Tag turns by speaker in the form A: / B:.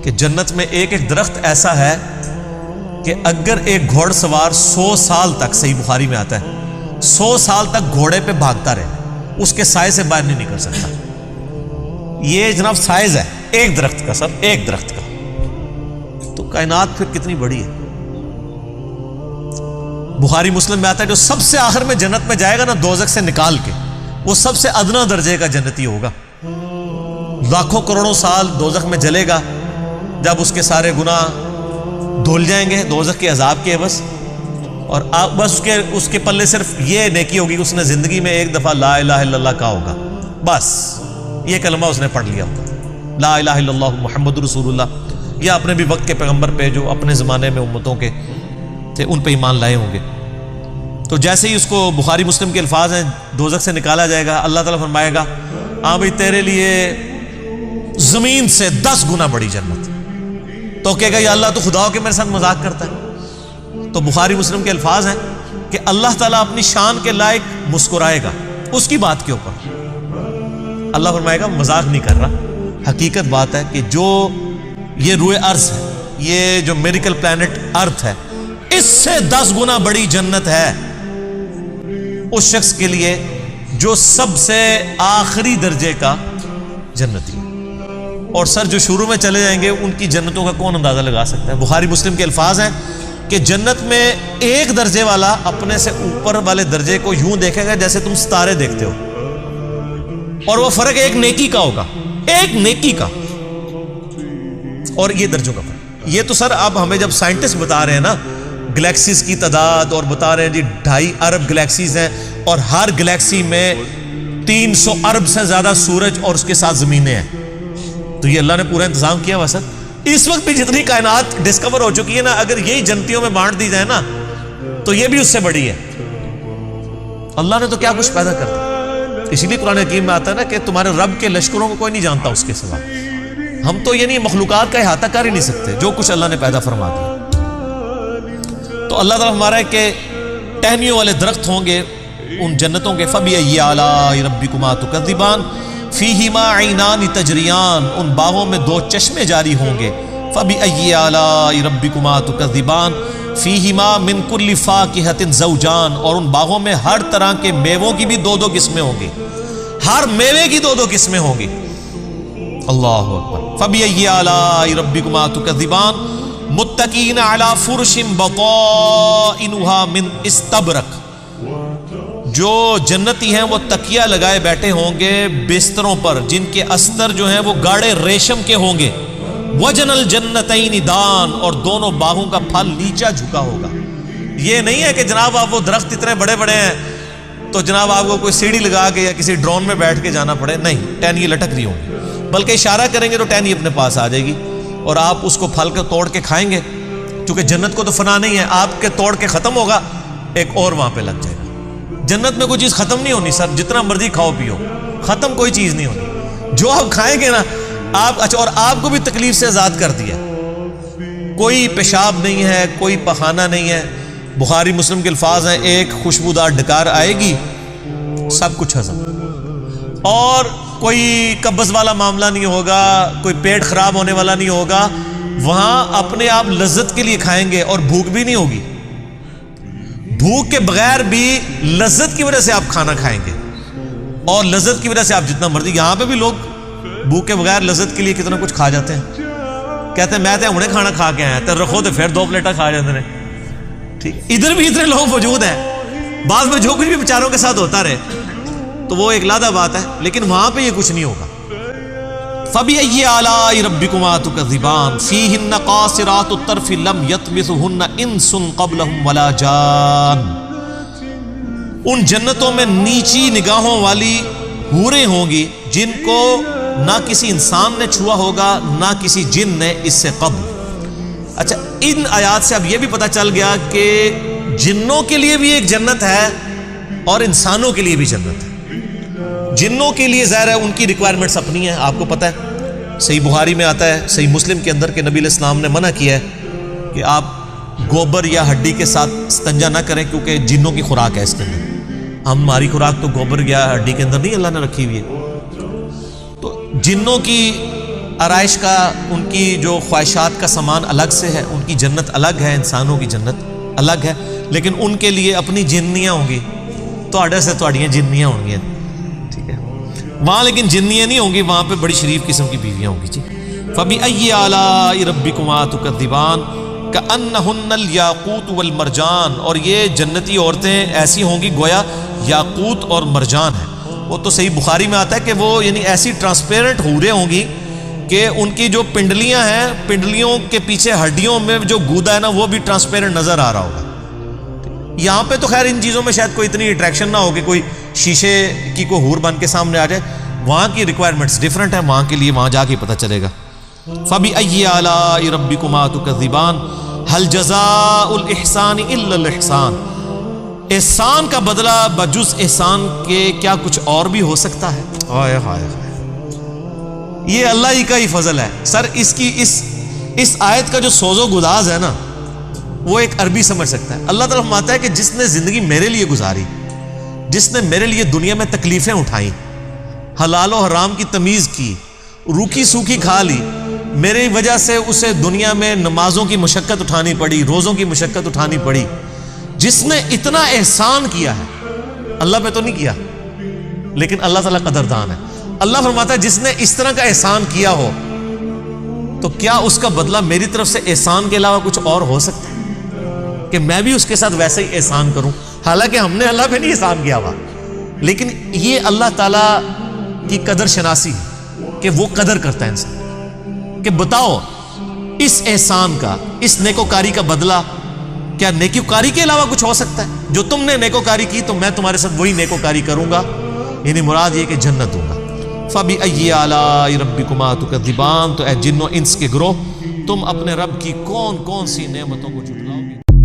A: کہ جنت میں ایک ایک درخت ایسا ہے کہ اگر ایک گھوڑ سوار 100 سال تک، صحیح بخاری میں آتا ہے 100 سال تک گھوڑے پہ بھاگتا رہے، اس کے سائے سے باہر نہیں نکل سکتا۔ یہ جناب سائز ہے ایک درخت کا، سر ایک درخت کا، تو کائنات پھر کتنی بڑی ہے۔ بخاری مسلم میں آتا ہے جو سب سے آخر میں جنت میں جائے گا نا دوزخ سے نکال کے، وہ سب سے ادنا درجے کا جنتی ہوگا، لاکھوں کروڑوں سال دوزخ میں جلے گا، جب اس کے سارے گناہ دھل جائیں گے دوزخ کے عذاب کے بس، اور بس اس کے پلے صرف یہ نیکی ہوگی، اس نے زندگی میں ایک دفعہ لا الہ الا اللہ کہا ہوگا، بس یہ کلمہ اس نے پڑھ لیا ہوگا، لا الہ الا اللہ محمد رسول اللہ، یا اپنے بھی وقت کے پیغمبر پہ جو اپنے زمانے میں امتوں کے تھے ان پہ ایمان لائے ہوں گے۔ تو جیسے ہی اس کو بخاری مسلم کے الفاظ ہیں دوزخ سے نکالا جائے گا، اللہ تعالیٰ فرمائے گا ہاں بھائی تیرے لیے زمین سے 10 گنا بڑی جنت، تو کہے گا یا اللہ تو خدا ہو کے میرے ساتھ مذاق کرتا ہے۔ تو بخاری مسلم کے الفاظ ہیں کہ اللہ تعالیٰ اپنی شان کے لائق مسکرائے گا اس کی بات کے اوپر، اللہ فرمائے گا مذاق نہیں کر رہا، حقیقت بات ہے کہ جو یہ روئے ارض ہے، یہ جو میریکل پلانٹ ارتھ ہے، اس سے 10 گنا بڑی جنت ہے اس شخص کے لیے جو سب سے آخری درجے کا جنتی ہے۔ اور سر جو شروع میں چلے جائیں گے ان کی جنتوں کا کون اندازہ لگا سکتا ہے؟ بخاری مسلم کے الفاظ ہیں کہ جنت میں ایک درجے والا اپنے سے اوپر والے درجے کو یوں دیکھے گا جیسے تم ستارے دیکھتے ہو، اور وہ فرق ایک نیکی کا ہوگا، ایک نیکی کا، اور یہ درجوں کا فرق۔ یہ تو سر اب ہمیں جب سائنٹسٹ بتا رہے ہیں نا گلیکسیز کی تعداد، اور بتا رہے ہیں جی 2.5 ارب گلیکسیز ہیں، اور ہر گلیکسی میں 300 ارب سے زیادہ سورج اور اس کے ساتھ زمینیں ہیں، تو یہ اللہ نے پورا انتظام کیا ہوا سر۔ اس وقت بھی جتنی کائنات ڈسکور ہو چکی ہے نا، اگر یہی جنتیوں میں بانٹ دی جائے نا تو یہ بھی اس سے بڑی ہے۔ اللہ نے تو کیا کچھ پیدا کر دیا، اسی لیے قرآن حکیم میں آتا ہے نا کہ تمہارے رب کے لشکروں کو کوئی نہیں جانتا اس کے سوا۔ ہم تو یہ نہیں مخلوقات کا احاطہ کر ہی نہیں سکتے جو کچھ اللہ نے پیدا فرما دیا۔ تو اللہ تعالیٰ ہمارا ہے کہ ٹہنیوں والے درخت ہوں گے ان جنتوں کے، فَبِأَيِّ آلَاءِ رَبِّكُمَا تُكَذِّبَانِ فِيهِمَا عَيْنَانِ تَجْرِيَانِ، ان باغوں میں 2 چشمے جاری ہوں گے، فَبِأَيِّ آلَاءِ رَبِّكُمَا تُكَذِّبَانِ فِيهِمَا مِن كُلِّ فَاكِهَةٍ زَوْجَانِ، اور ان باغوں میں ہر طرح کے میووں کی بھی 2 قسمیں ہوں گی، ہر میوے کی 2 قسمیں ہوں گی۔ اللہ اکبر۔ فَبِأَيِّ آلَاءِ رَبِّكُمَا تُكَذِّبَانِ مُتَّكِئِينَ عَلَى فُرُشٍ بَطَائِنُهَا مِنْ اِسْتَبْرَقٍ، جو جنتی ہیں وہ تکیہ لگائے بیٹھے ہوں گے بستروں پر جن کے استر جو ہیں وہ گاڑے ریشم کے ہوں گے، وَجَنَ الْجَنَّتَيْنِ دَانٍ، اور دونوں باغوں کا پھل نیچا جھکا ہوگا۔ یہ نہیں ہے کہ جناب آپ وہ درخت اتنے بڑے بڑے ہیں تو جناب آپ کو کوئی سیڑھی لگا کے یا کسی ڈرون میں بیٹھ کے جانا پڑے، نہیں، ٹہنی لٹک رہی ہوں گی، بلکہ اشارہ کریں گے تو ٹہنی اپنے پاس آ جائے گی، اور آپ اس کو پھل کو توڑ کے کھائیں گے، کیونکہ جنت کو تو فنا نہیں ہے، آپ کے توڑ کے ختم ہوگا ایک اور وہاں پہ لگ جائے گا۔ جنت میں کوئی چیز ختم نہیں ہونی سر، جتنا مرضی کھاؤ پیو، ختم کوئی چیز نہیں ہونی، جو آپ کھائیں گے نا آپ، اچھا اور آپ کو بھی تکلیف سے آزاد کر دیا، کوئی پیشاب نہیں ہے، کوئی پخانہ نہیں ہے۔ بخاری مسلم کے الفاظ ہیں ایک خوشبودار ڈکار آئے گی سب کچھ ہضم، اور کوئی قبض والا معاملہ نہیں ہوگا، کوئی پیٹ خراب ہونے والا نہیں ہوگا، وہاں اپنے آپ لذت کے لیے کھائیں گے اور بھوک بھی نہیں ہوگی، بھوک کے بغیر بھی لذت کی وجہ سے آپ کھانا کھائیں گے، اور لذت کی وجہ سے آپ جتنا مرضی، یہاں پہ بھی لوگ بھوک کے بغیر لذت کے لیے کتنا کچھ کھا جاتے ہیں، کہتے ہیں میں تو ہنے کھانا کھا کے آیا، تو رکھو تو پھر 2 پلیٹیں کھا جاتے ہیں، ٹھیک، ادھر بھی اتنے لوگ موجود ہیں، بعض میں جو کچھ بھی بیچاروں کے ساتھ ہوتا رہے تو وہ ایک علیحدہ بات ہے، لیکن وہاں پہ یہ کچھ نہیں ہوگا۔ فَبِأَيِّ آلَاءِ رَبِّكُمَا تُكَذِّبَانِ فِيهِنَّ قَاصِرَاتُ الطَّرْفِ لَمْ يَطْمِثُهُنَّ إِنسٌ قَبْلَهُمْ وَلَا جَانٌ، ان جنتوں میں نیچی نگاہوں والی حوریں ہوں گی جن کو نہ کسی انسان نے چھوا ہوگا نہ کسی جن نے اس سے قبل۔ اچھا ان آیات سے اب یہ بھی پتہ چل گیا کہ جنوں کے لیے بھی ایک جنت ہے اور انسانوں کے لیے بھی جنت ہے۔ جنوں کے لیے ظاہر ہے ان کی ریکوائرمنٹس اپنی ہیں، آپ کو پتہ ہے، صحیح بخاری میں آتا ہے، صحیح مسلم کے اندر کہ نبی علیہ السلام نے منع کیا ہے کہ آپ گوبر یا ہڈی کے ساتھ استنجا نہ کریں، کیونکہ جنوں کی خوراک ہے اس کے اندر، ہماری خوراک تو گوبر یا ہڈی کے اندر نہیں اللہ نے رکھی ہوئی ہے۔ تو جنوں کی آرائش کا ان کی جو خواہشات کا سامان الگ سے ہے، ان کی جنت الگ ہے، انسانوں کی جنت الگ ہے، لیکن ان کے لیے اپنی جنیاں ہوں گی، تواڈے سے تواڈیاں جنیاں ہوں گی، ٹھیک ہے، وہاں لیکن جنیاں نہیں ہوں گی، وہاں پہ بڑی شریف قسم کی بیویاں ہوں گی جی۔ فَبِأَيِّ آلَاءِ رَبِّكُمَا تُكَذِّبَانِ كَأَنَّهُنَّ الْيَاقُوتُ وَالْمَرْجَانُ، اور یہ جنتی عورتیں ایسی ہوں گی گویا یاقوت اور مرجان ہیں۔ وہ تو صحیح بخاری میں آتا ہے کہ وہ یعنی ایسی ٹرانسپیرنٹ حوریں ہوں گی کہ ان کی جو پنڈلیاں ہیں، پنڈلیوں کے پیچھے ہڈیوں میں جو گودا ہے نا، وہ بھی ٹرانسپیرنٹ نظر آ رہا ہوگا۔ یہاں پہ تو خیر ان چیزوں میں شاید کوئی اتنی اٹریکشن نہ ہو کہ کوئی شیشے کی کوئی حور بن کے سامنے آ جائے، وہاں کی ریکوائرمنٹس ڈیفرنٹ ہیں، وہاں کے لیے وہاں جا کے پتہ چلے گا۔ فَبِأَيِّ آلَاءِ رَبِّكُمَا تُكَذِّبَانِ هَلْ جَزَاءُ الْإِحْسَانِ إِلَّا الْإِحْسَانُ، احسان کا بدلہ بجز احسان کے کیا کچھ اور بھی ہو سکتا ہے؟ ہائے ہائے ہائے، یہ اللہ ہی کا ہی فضل ہے سر۔ اس آیت کا جو سوز و گداز ہے نا، وہ ایک عربی سمجھ سکتا ہے۔ اللہ تعالیٰ فرماتا ہے کہ جس نے زندگی میرے لیے گزاری، جس نے میرے لیے دنیا میں تکلیفیں اٹھائیں، حلال و حرام کی تمیز کی، روکھی سوکھی کھا لی، میری وجہ سے اسے دنیا میں نمازوں کی مشقت اٹھانی پڑی، روزوں کی مشقت اٹھانی پڑی، جس نے اتنا احسان کیا ہے، اللہ پہ تو نہیں کیا لیکن اللہ تعالیٰ قدردان ہے۔ اللہ فرماتا ہے جس نے اس طرح کا احسان کیا ہو تو کیا اس کا بدلہ میری طرف سے احسان کے علاوہ کچھ اور ہو سکتا ہے کہ میں بھی اس کے ساتھ ویسے ہی احسان کروں؟ حالانکہ ہم نے اللہ پہ نہیں احسان کیا ہوا، لیکن یہ اللہ تعالیٰ کی قدر شناسی ہے کہ وہ قدر کرتا ہے انسان کہ بتاؤ اس احسان کا، اس نیکوکاری کا بدلہ کیا نیکوکاری کے علاوہ کچھ ہو سکتا ہے؟ جو تم نے نیکوکاری کی تو میں تمہارے ساتھ وہی نیکوکاری کروں گا، یعنی مراد یہ کہ جنت دوں گا۔ فَبِأَيِّ آلَاءِ رَبِّكُمَا تُكَذِّبَانِ، تو اے جن و انس کے گروہ، تم اپنے رب کی کون کون سی نعمتوں کو جھٹلاؤ گے؟